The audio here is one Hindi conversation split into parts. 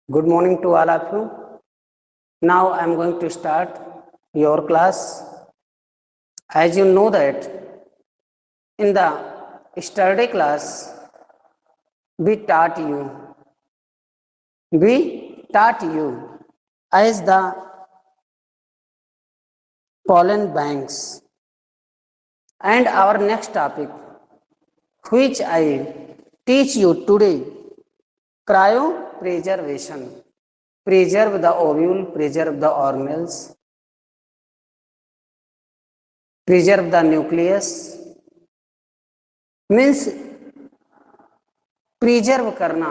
Good morning to all of you. Now I am going to start your class. As you know that in the yesterday class we taught you as the pollen banks, and our next topic which I teach you today, cryopreservation. Preserve the ovule, preserve the organelles, preserve the nucleus, means preserve करना।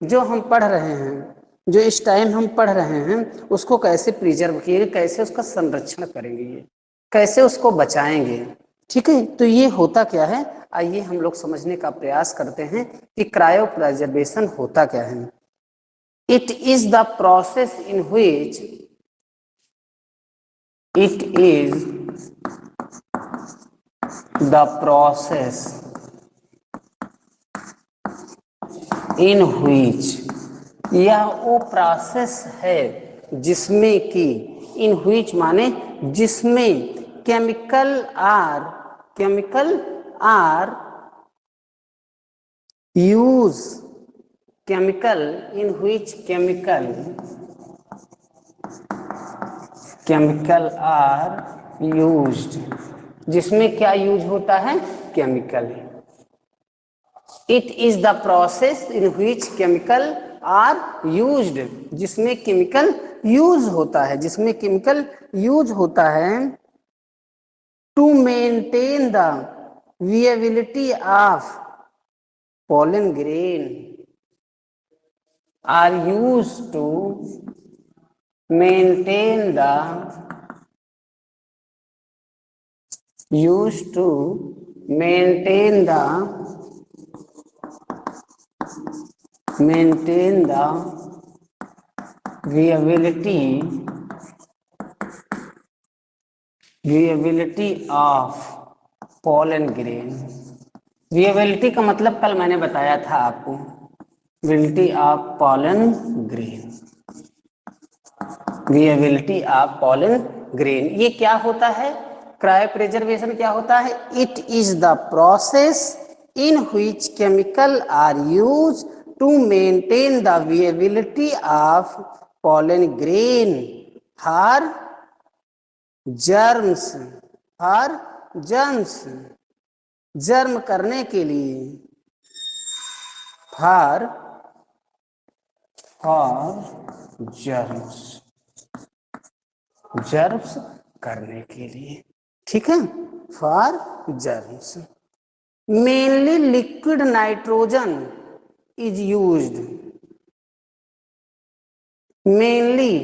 जो हम पढ़ रहे हैं, जो इस टाइम हम पढ़ रहे हैं, उसको कैसे प्रिजर्व किए, कैसे उसका संरक्षण करेंगे, कैसे उसको बचाएंगे। ठीक है, तो ये होता क्या है, आइए हम लोग समझने का प्रयास करते हैं कि क्रायो प्रिजर्वेशन होता क्या है। It is the process in which यह वो प्रोसेस है जिसमें कि इन व्हिच माने जिसमें chemical are use chemical in which chemical are used, जिसमें क्या यूज होता है, chemical. It is the process in which chemical are used, जिसमें केमिकल यूज होता है, जिसमें केमिकल यूज होता है to maintain the viability of pollen grain, are used to maintain the viability of pollen grain। Viability का मतलब कल मैंने बताया था आपको, viability of pollen grain, viability of pollen grain. ये क्या होता है, क्रायोप्रिजर्वेशन क्या होता है, it is the process in which chemical are use to maintain the viability of pollen grain for germs, germ करने के लिए, फॉर जर्म्स करने के लिए। ठीक है, for germs. Mainly liquid nitrogen is used, mainly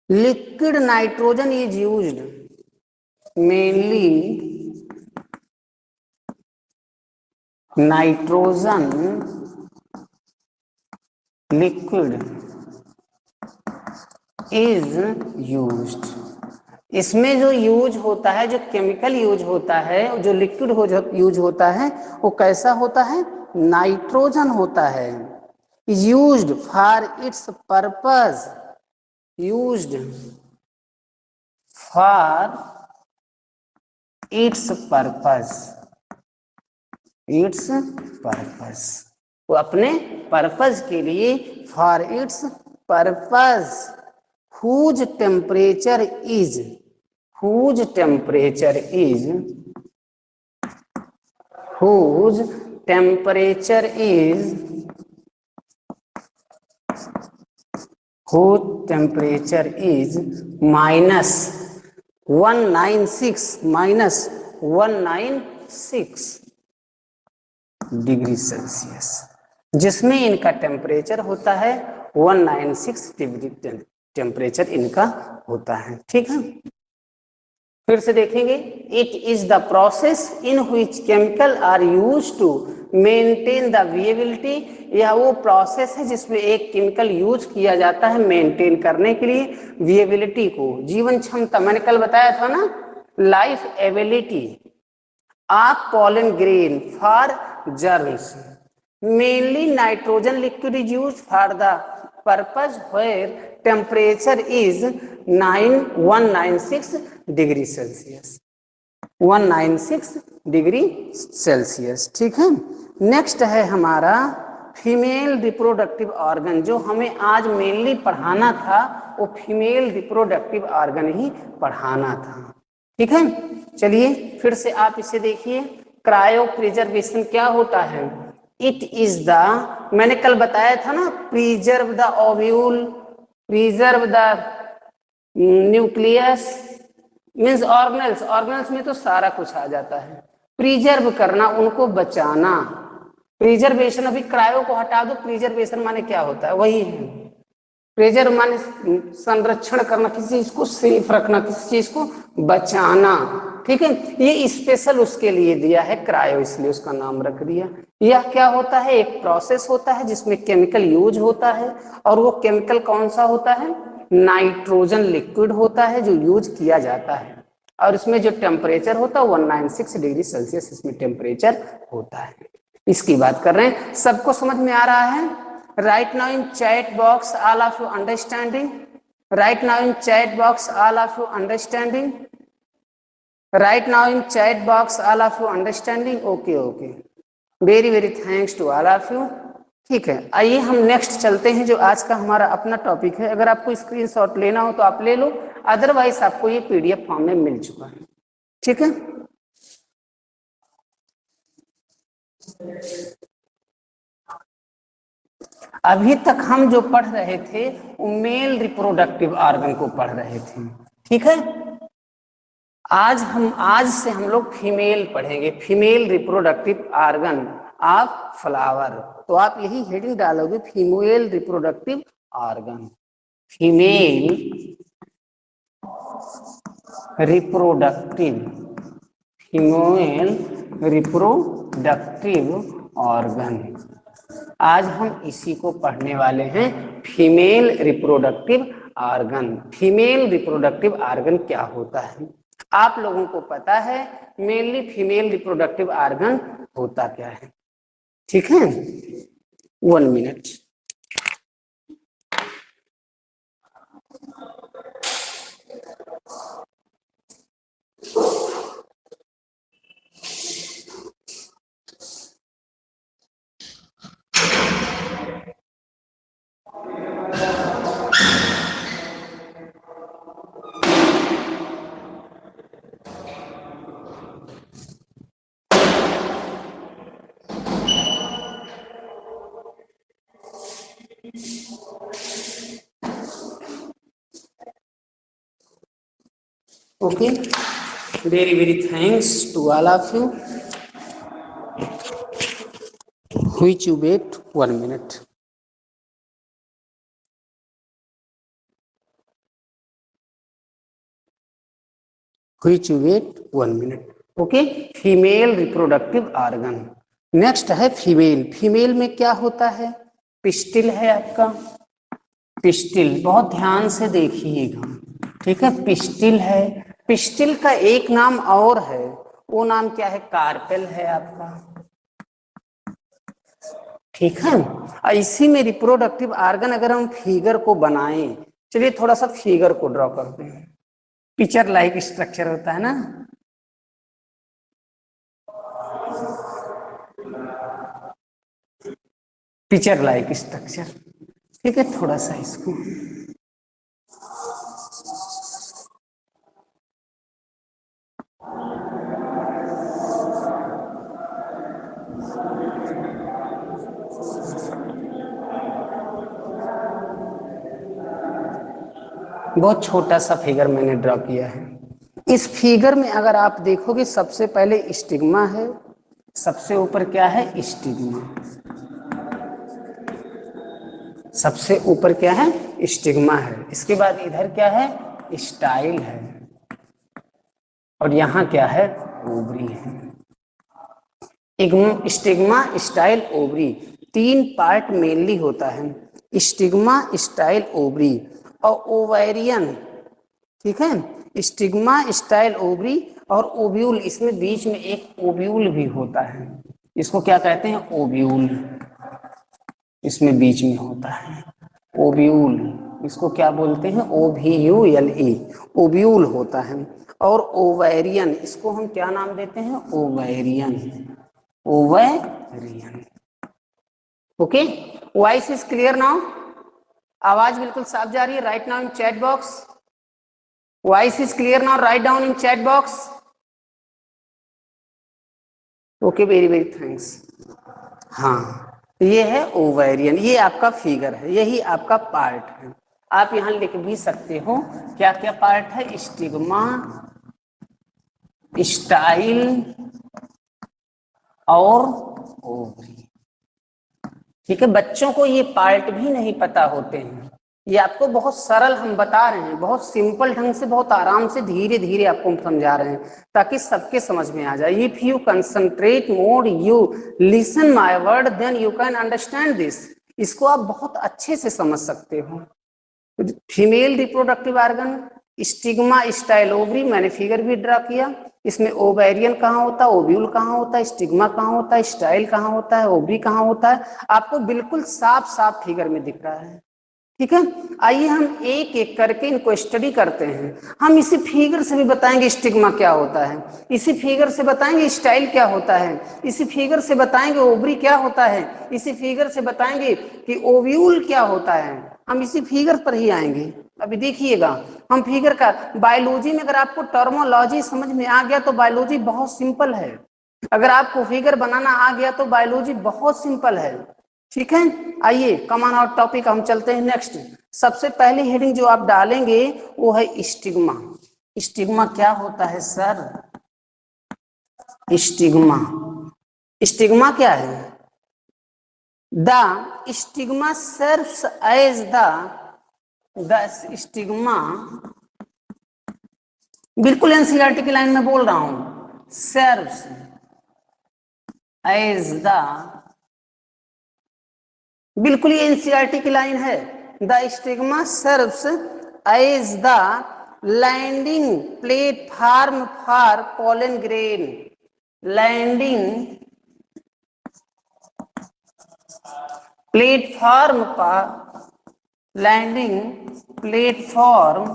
liquid nitrogen is used, mainly nitrogen liquid is used. इसमें जो यूज होता है, जो केमिकल यूज होता है, जो लिक्विड यूज होता है, वो कैसा होता है, नाइट्रोजन होता है। Is used for its purpose, used for its purpose, वो अपने पर्पस के लिए, for its purpose, whose temperature is 196 degree Celsius, जिसमें इनका टेम्परेचर होता है 196 डिग्री टेम्परेचर इनका होता है। ठीक है, फिर से देखेंगे। It is the process in which chemical are used to maintain the viability, यह वो प्रोसेस है जिसमें एक केमिकल यूज किया जाता है मेंटेन करने के लिए विएबिलिटी को, जीवन क्षमता। मैंने कल बताया था ना, life ability of pollen grain for germs, mainly nitrogen liquid is use for the purpose where temperature is 196 degree Celsius, 196 degree Celsius. ठीक है, नेक्स्ट है हमारा फीमेल रिप्रोडक्टिव ऑर्गन। जो हमें आज मेनली पढ़ाना था वो फीमेल रिप्रोडक्टिव ऑर्गन ही पढ़ाना था। ठीक है, चलिए फिर से आप इसे देखिए। क्रायो प्रिजर्वेशन क्या होता है? इट इज द, मैंने कल बताया था ना, preserve the ovule, preserve the nucleus, means organelles, organelles में तो सारा कुछ आ जाता है। प्रिजर्व करना, उनको बचाना, प्रिजर्वेशन। अभी क्रायो को हटा दो, प्रिजर्वेशन माने क्या होता है? वही है। प्रिजर्व माने संरक्षण करना, किसी चीज को सेफ रखना, किसी चीज को बचाना। ठीक है, ये स्पेशल उसके लिए दिया है क्रायो, इसलिए उसका नाम रख दिया। यह क्या होता है? एक प्रोसेस होता है जिसमें केमिकल यूज होता है, और वो केमिकल कौन सा होता है? नाइट्रोजन लिक्विड होता है जो यूज किया जाता है, और इसमें जो टेम्परेचर होता है 196 डिग्री सेल्सियस इसमें टेम्परेचर होता है। इसकी बात कर रहे हैं, सबको समझ में आ रहा है? Right now in chat box all of you understanding, right now in chat box all of you understanding, right now in chat box all of you understanding. Okay okay, very very thanks to all of you. ठीक है, आइए हम नेक्स्ट चलते हैं, जो आज का हमारा अपना टॉपिक है। अगर आपको स्क्रीनशॉट लेना हो तो आप ले लो, अदरवाइज आपको ये पीडीएफ फॉर्म में मिल चुका है। ठीक है, अभी तक हम जो पढ़ रहे थे वो मेल रिप्रोडक्टिव ऑर्गन को पढ़ रहे थे। ठीक है, आज से हम लोग फीमेल पढ़ेंगे, female reproductive organ of flower. तो आप यही हेडिंग डालोगे, female reproductive organ, female reproductive, female reproductive organ. आज हम इसी को पढ़ने वाले हैं, female reproductive organ. Female reproductive organ क्या होता है? आप लोगों को पता है मेनली फीमेल रिप्रोडक्टिव ऑर्गन होता क्या है? ठीक है, 1 minute. Okay, very very thanks to all of you which you wait 1 minute. Which you wait 1 minute. Okay, female reproductive organ. Next है फीमेल। फीमेल में क्या होता है? पिस्टिल है आपका, पिस्टिल, बहुत ध्यान से देखिएगा। ठीक है, पिस्टिल है। पिस्टिल का एक नाम और है, वो नाम क्या है? कार्पेल है आपका। ठीक है, इसी में रिप्रोडक्टिव ऑर्गन अगर हम फिगर को बनाएं, चलिए थोड़ा सा फिगर को ड्रॉ करते हैं। पिक्चर लाइक स्ट्रक्चर होता है ना, पिक्चर लाइक स्ट्रक्चर। ठीक है, थोड़ा सा इसको बहुत छोटा सा फिगर मैंने ड्रॉ किया है। इस फिगर में अगर आप देखोगे, सबसे पहले स्टिग्मा है, सबसे ऊपर क्या है? स्टिग्मा। सबसे ऊपर क्या है? स्टिग्मा है। इसके बाद इधर क्या है? स्टाइल है, और यहाँ क्या है? ओवरी है। Stigma, style, ovary, 3 part mainly होता है, स्टिग्मा, स्टाइल, ओवरी और ओवेरियन। ठीक है, स्टिग्मा, स्टाइल, ओवरी और ओव्यूल, इसमें बीच में एक ओव्यूल भी होता है, इसको क्या कहते हैं? ओव्यूल। इसमें बीच में होता है ओव्यूल, इसको क्या बोलते हैं, OVULE, ओव्यूल होता है। और ओवेरियन, इसको हम क्या नाम देते हैं, ovarian, ovarian. Okay, voice is clear now, आवाज बिल्कुल साफ जा रही है, right now in chat box, voice is clear now, write down in chat box. Okay, very very thanks. हाँ, ये है ओवेरियन, ये आपका फिगर है, यही आपका पार्ट है। आप यहां लिख भी सकते हो क्या क्या पार्ट है, स्टिग्मा, स्टाइल और ओवरी। ठीक है, बच्चों को ये पार्ट भी नहीं पता होते हैं, ये आपको बहुत सरल हम बता रहे हैं, बहुत सिंपल ढंग से, बहुत आराम से, धीरे धीरे आपको हम समझा रहे हैं ताकि सबके समझ में आ जाए। If you concentrate more, you listen my word, then you can understand this. इसको आप बहुत अच्छे से समझ सकते हो। Female reproductive organ, stigma, style, ovary, मैंने फिगर भी ड्रा किया। इसमें ओवेरियन कहाँ होता है, ओव्यूल कहाँ होता है, स्टिग्मा कहाँ होता है, स्टाइल कहाँ होता है, ओवरी कहाँ होता है, आपको बिल्कुल साफ साफ फिगर में दिख रहा है। ठीक है, आइए हम एक एक करके इनको स्टडी करते हैं। हम इसी फिगर से भी बताएंगे स्टिग्मा क्या होता है, इसी फिगर से बताएंगे स्टाइल क्या होता है, इसी फिगर से बताएंगे ओवरी क्या होता है, इसी फिगर से बताएंगे कि ओव्यूल क्या होता है। हम इसी फिगर पर ही आएंगे। अभी देखिएगा, हम फिगर का बायोलॉजी में अगर आपको टर्मोलॉजी समझ में आ गया तो बायोलॉजी बहुत सिंपल है। अगर आपको फिगर बनाना आ गया तो बायोलॉजी बहुत सिंपल है। ठीक है, आइए कमान और टॉपिक हम चलते हैं नेक्स्ट। सबसे पहली हेडिंग जो आप डालेंगे वो है स्टिग्मा। स्टिग्मा क्या होता है सर, स्टिग्मा, स्टिग्मा क्या है, the stigma serves as the stigma, बिल्कुल एनसीईआरटी की लाइन में बोल रहा हूं, सर्व्स एज द, बिल्कुल ये एनसीईआरटी की लाइन है, the stigma serves as the landing platform for pollen grain, landing platform पर, landing platform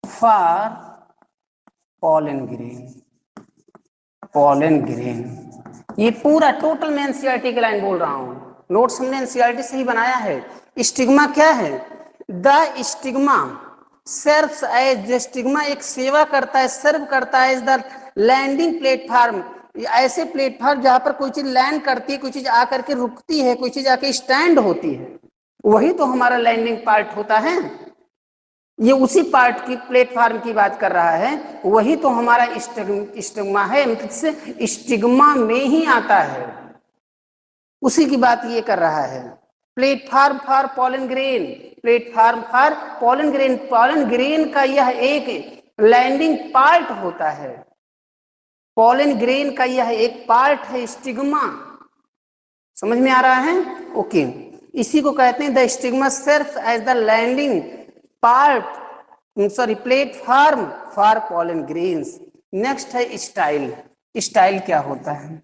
for pollen grain, pollen grain. ये पूरा टोटल मैं एनसीईआरटी की लाइन बोल रहा हूं, नोट्स हमने एनसीईआरटी से ही बनाया है। स्टिग्मा क्या है, the stigma serves as, stigma एक सेवा करता है, सर्व करता है एज द लैंडिंग प्लेटफॉर्म, ऐसे प्लेटफॉर्म जहां पर कोई चीज लैंड करती है, कोई चीज आकर के रुकती है, कोई चीज आके स्टैंड होती है, वही तो हमारा लैंडिंग पार्ट होता है। ये उसी पार्ट की प्लेटफॉर्म की बात कर रहा है, वही तो हमारा स्टिग्मा है, मतलब से स्टिग्मा में ही आता है, उसी की बात ये कर रहा है। Platform for pollen grain, platform for pollen grain, pollen grain का यह एक लैंडिंग पार्ट होता है, पोलन ग्रेन का यह एक पार्ट है स्टिग्मा। समझ में आ रहा है, ओके। इसी को कहते हैं the stigma serves as the landing part, sorry platform for pollen grains. Next है स्टाइल। स्टाइल क्या होता है,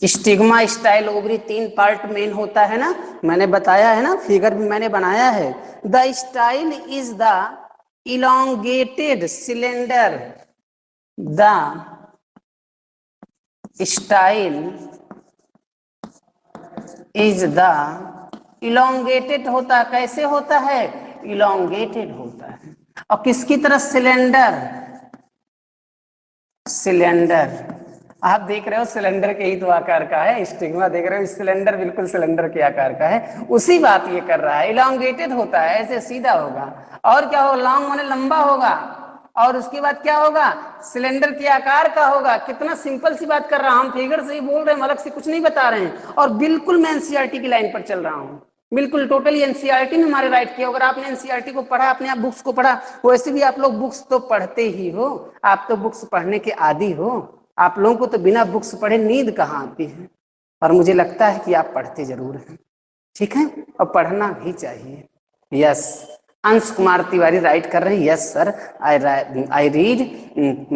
स्टिग्मा, स्टाइल, ओवरी, तीन पार्ट मेन होता है ना, मैंने बताया है ना, फिगर भी मैंने बनाया है। The style is the elongated cylinder, the style is the elongated होता है, कैसे होता है, इलोंगेटेड होता है, और किसकी तरह, सिलेंडर, सिलेंडर, आप देख रहे हो सिलेंडर के ही तो आकार का है, स्टिग्मा देख रहे हो, सिलेंडर बिल्कुल सिलेंडर के आकार का है, उसी बात ये कर रहा है, इलोंगेटेड होता है, ऐसे सीधा होगा, और क्या होगा, लॉन्ग माने लंबा होगा, और उसके बाद क्या होगा, सिलेंडर के आकार का होगा। कितना सिंपल सी बात कर रहा हूं, हम फिगर से ही बोल रहे हैं, अलग से कुछ नहीं बता रहे हैं, और बिल्कुल मैं एनसीईआरटी की लाइन पर चल रहा हूं, बिल्कुल टोटली एनसीईआरटी ने हमारे राइट किया। अगर आपने एनसीईआरटी को पढ़ा, अपने आप बुक्स को पढ़ा, वैसे भी आप लोग बुक्स तो पढ़ते ही हो, आप तो बुक्स पढ़ने के आदी हो, आप लोगों को तो बिना बुक्स पढ़े नींद कहाँ आती है, और मुझे लगता है कि आप पढ़ते जरूर हैं। ठीक है, और पढ़ना भी चाहिए। यस, अंश कुमार तिवारी राइट कर रहे हैं, yes sir, I read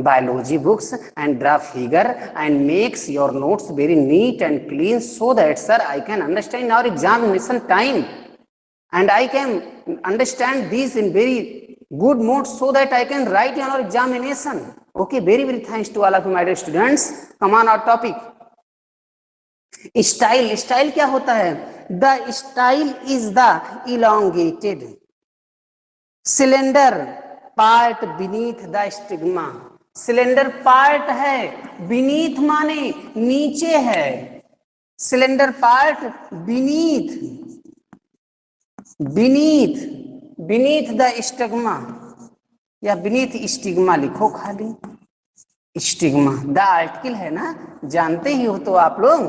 biology books and draw figure and makes your notes very neat and clean so that sir I can understand our examination time and I can understand these in very good mode so that I can write in our examination. Okay, very very thanks to all of you my dear students. Come on our topic. Style, style क्या होता है? The style is the elongated cylinder part beneath the stigma. Cylinder part है, beneath माने नीचे है, cylinder part beneath the stigma या बीनीथ स्टिग्मा लिखो, खाली स्टिग्मा द आर्टिकल है ना, जानते ही हो तो आप लोग,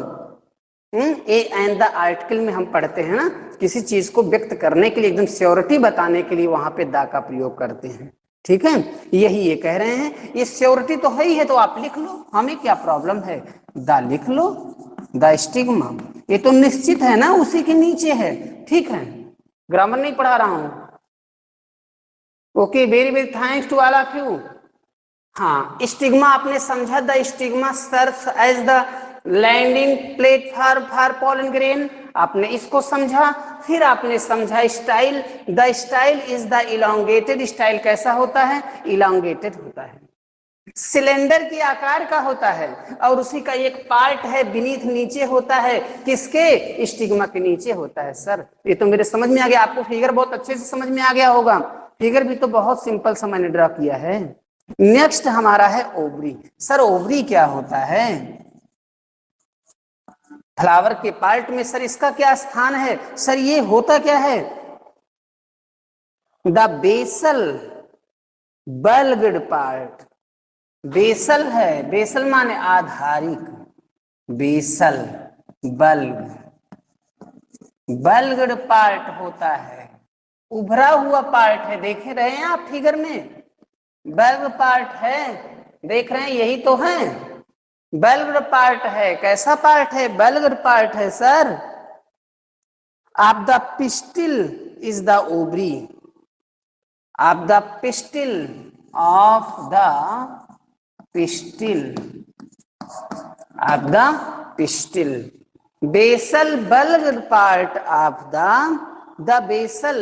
ए एंड द आर्टिकल में हम पढ़ते हैं ना, किसी चीज को व्यक्त करने के लिए, एकदम श्योरिटी बताने के लिए वहां पे द का प्रयोग करते हैं, ठीक है। यही ये कह रहे हैं, ये श्योरिटी तो है ही है तो आप लिख लो, हमें क्या प्रॉब्लम है, द लिख लो, द स्टिग्मा, ये तो निश्चित है ना, उसी के नीचे है, ठीक है, ग्रामर नहीं पढ़ा रहा हूं। Okay, very very thanks to all of you. हाँ, स्टिग्मा आपने समझा, the stigma serves as the landing platform for pollen grain, आपने इसको समझा। फिर आपने समझा style, the style is the elongated, style कैसा होता है, इलोंगेटेड होता है, सिलेंडर के आकार का होता है और उसी का एक पार्ट है बीनीथ, नीचे होता है, किसके, स्टिग्मा के नीचे होता है। सर ये तो मेरे समझ में आ गया, आपको फिगर बहुत अच्छे से समझ में आ गया होगा, फिगर भी तो बहुत सिंपल सा मैंने ड्रा किया है। नेक्स्ट हमारा है ओवरी। सर ओवरी क्या होता है, फ्लावर के पार्ट में सर इसका क्या स्थान है, सर ये होता क्या है, द बेसल बल्ब्ड पार्ट, बेसल है, बेसल माने आधारिक, बेसल बल्ब, बल्ब्ड पार्ट होता है, उभरा हुआ पार्ट है, देख रहे हैं आप फिगर में, बल्ब पार्ट है, देख रहे हैं, यही तो है, बल्ब्ड पार्ट है, कैसा पार्ट है, बल्ब्ड पार्ट है सर। आप the pistil is the ovary, आप the pistil of the pistil of the pistil, basal bulb part of the basal,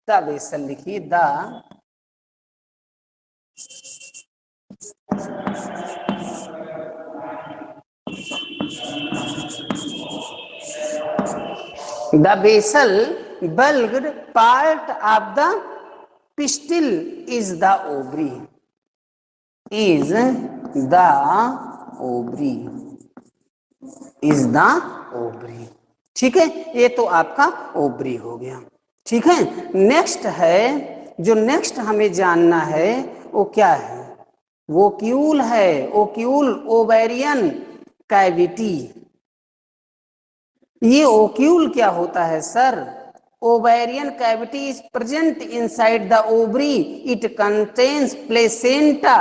the basal लिखिए, the basal bulb part of the pistil is the ovary, is the ovary, is the ovary, ठीक है, ये तो आपका ओवरी हो गया, ठीक है। नेक्स्ट है, जो नेक्स्ट हमें जानना है वो क्या है, वोक्यूल है, ओक्यूल, ओवेरियन कैविटी। ये ओक्यूल क्या होता है sir, ovarian cavity is present inside the ovary, it contains placenta,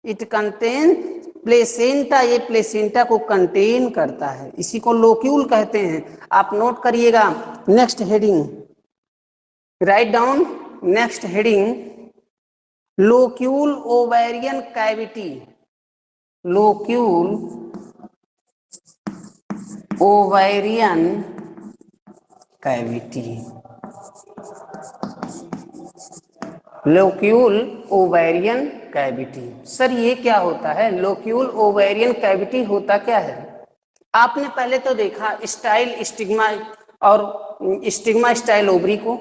it contains placenta, ये प्लेसेंटा को कंटेन करता है, इसी को लोक्यूल कहते हैं। आप नोट करिएगा, next heading write down, next heading locule ovarian cavity, locule ovarian cavity, locule ovarian cavity. Sir ये क्या होता है, लोक्यूल ओवेरियन कैविटी होता क्या है, आपने पहले तो देखा स्टाइल स्टिग्मा और स्टिग्मा स्टाइल ओवरी को,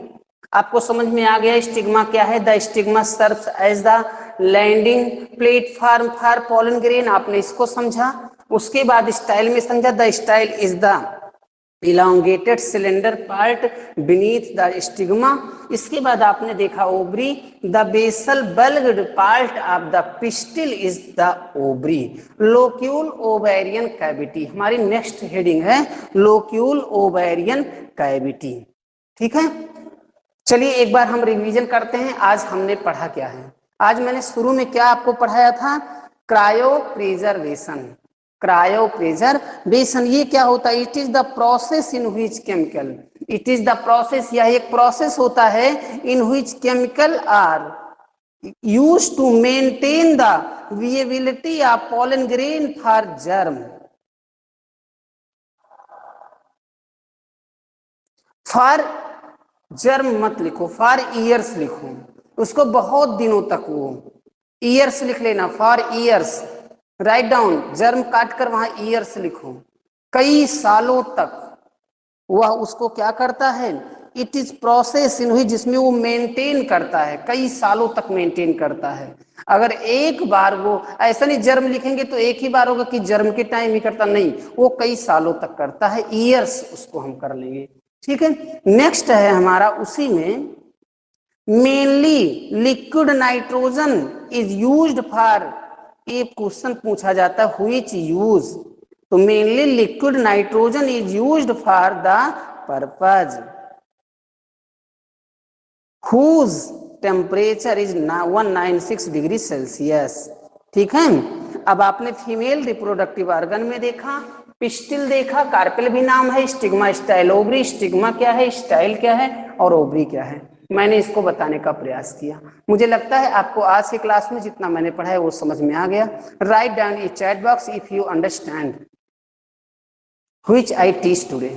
आपको समझ में आ गया स्टिग्मा क्या है, the stigma serves as the landing platform for pollen grain, आपने इसको समझा। उसके बाद स्टाइल में समझा, the style is the elongated cylinder part beneath the stigma। इसके बाद आपने देखा ovary, the basal bulbed part of the pistil is the ovary, locule ovarian cavity। हमारी नेक्स्ट हेडिंग है locule ovarian cavity, ठीक है। चलिए एक बार हम रिवीजन करते हैं, आज हमने पढ़ा क्या है। आज मैंने शुरू में क्या आपको पढ़ाया था, क्रायो प्रिजर्वेशन, क्रायो प्रिजर्वेशन ये क्या होता है, it is the process in which chemical it is the process, यह एक प्रोसेस होता है in which chemical are used to maintain the viability of pollen grain for germ. For germ मत लिखो, फॉर ईयर्स लिखो, उसको बहुत दिनों तक, वो ईयर्स लिख लेना, for years, write down, germ काट कर वहां ईयर्स लिखो, कई सालों तक वह उसको क्या करता है, इट इज प्रोसेस इन हुई, जिसमें वो मेंटेन करता है, कई सालों तक मेंटेन करता है। अगर एक बार वो ऐसा नहीं जर्म लिखेंगे तो एक ही बार होगा कि जर्म के टाइम ही करता, नहीं, वो कई सालों तक करता है, ईयर्स उसको हम कर लेंगे। ठीक है, नेक्स्ट है हमारा उसी में, mainly liquid nitrogen is used for, एक क्वेश्चन पूछा जाता है व्हिच यूज, तो mainly liquid nitrogen is used for the purpose whose temperature is 196 degree Celsius. ठीक है, अब आपने फीमेल रिप्रोडक्टिव ऑर्गन में देखा, पिस्टिल देखा, कार्पेल भी नाम है, स्टिग्मा, स्टाइल, ओवरी, स्टिग्मा क्या है, स्टाइल क्या है और ओवरी क्या है, मैंने इसको बताने का प्रयास किया। मुझे लगता है आपको आज की क्लास में जितना मैंने पढ़ा है वो समझ में आ गया। Write down in chat box if you understand which I teach today.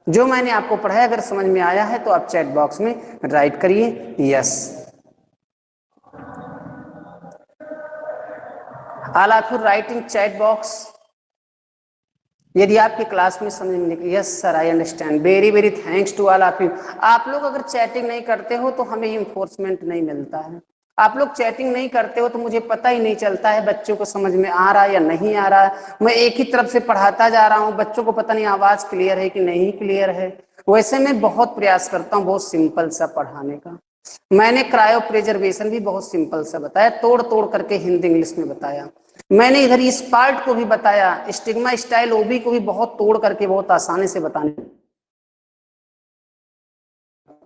जो मैंने आपको पढ़ाया अगर समझ में आया है तो आप चैट बॉक्स में राइट करिए yes. All of you write in chat box यदि आपकी क्लास में समझ में निकली। Yes sir I understand, very very thanks to all of you. आप लोग अगर चैटिंग नहीं करते हो तो हमें इन्फोर्समेंट नहीं मिलता है, आप लोग चैटिंग नहीं करते हो तो मुझे पता ही नहीं चलता है बच्चों को समझ में आ रहा है या नहीं आ रहा है। मैं एक ही तरफ से पढ़ाता जा रहा हूँ, बच्चों को पता नहीं आवाज क्लियर है कि नहीं क्लियर है। वैसे मैं बहुत प्रयास करता हूँ बहुत सिंपल सा पढ़ाने का। मैंने क्रायो प्रिजर्वेशन भी बहुत सिंपल सा बताया, तोड़ तोड़ करके हिंदी इंग्लिश में बताया। मैंने इधर इस पार्ट को भी बताया, स्टिग्मा स्टाइल ओबी को भी बहुत तोड़ करके बहुत आसानी से बताने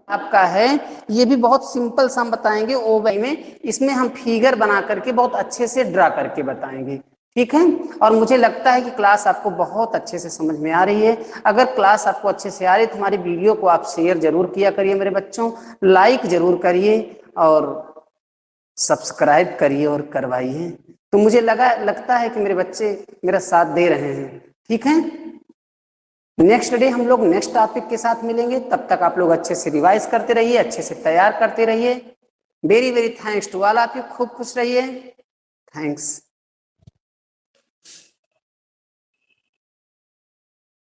आपका है, ये भी बहुत सिंपल सा हम बताएंगे ओबी में, इसमें हम फिगर बना करके बहुत अच्छे से ड्रा करके बताएंगे। ठीक है, और मुझे लगता है कि क्लास आपको बहुत अच्छे से समझ में आ रही है। अगर क्लास आपको अच्छे से आ रही है तो हमारी वीडियो को आप शेयर जरूर किया करिए मेरे बच्चों, लाइक जरूर करिए और सब्सक्राइब करिए और करवाइए। तो मुझे लगता है कि मेरे बच्चे मेरा साथ दे रहे हैं। ठीक है, नेक्स्ट डे हम लोग नेक्स्ट टॉपिक के साथ मिलेंगे, तब तक आप लोग अच्छे से रिवाइज करते रहिए, अच्छे से तैयार करते रहिए। Very very thanks to all of you, खूब खुश रहिए, थैंक्स।